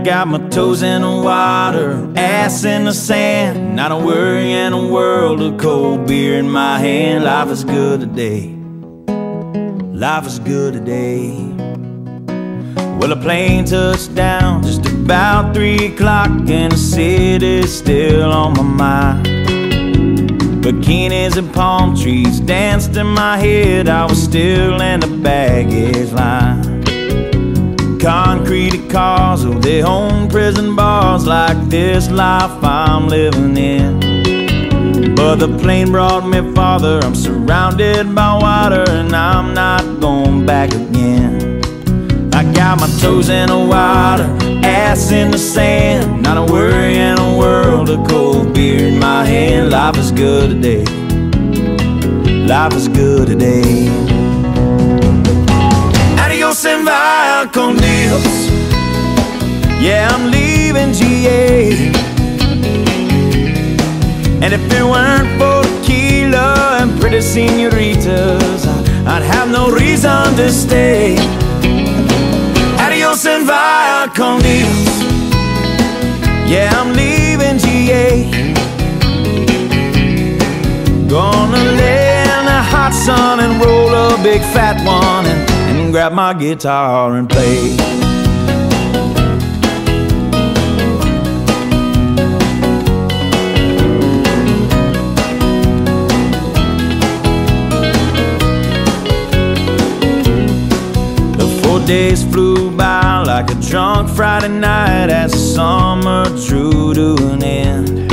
got my toes in the water, ass in the sand, not a worry in a world of cold beer in my hand. Life is good today, life is good today. Well, a plane touched down just about 3 o'clock, and the city's still on my mind. Bikinis and palm trees danced in my head, I was still in the baggage line. Concrete cars, oh, they own prison bars like this life I'm living in. But the plane brought me farther, I'm surrounded by water, and I'm not going back again. I got my toes in the water, ass in the sand, not a worry in a world of cold beer in my hand. Life is good today, life is good today. Adios and via con Dios, yeah, I'm leaving GA. And if it weren't for tequila and pretty senoritas, I'd have no reason to stay. Adios and via con Dios, yeah, I'm leaving GA. Gonna lay in the hot sun and roll a big fat one, and grab my guitar and play. Days flew by like a drunk Friday night as the summer drew to an end.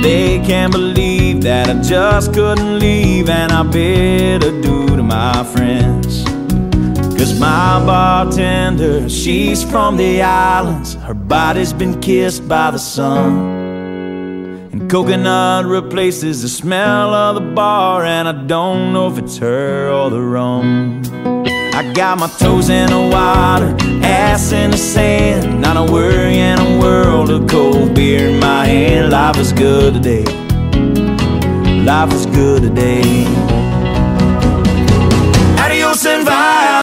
They can't believe that I just couldn't leave, and I bid adieu to my friends. Cause my bartender, she's from the islands, her body's been kissed by the sun. And coconut replaces the smell of the bar, and I don't know if it's her or the rum. I got my toes in the water, ass in the sand, not a worry in a world of cold beer in my hand. Life is good today, life is good today.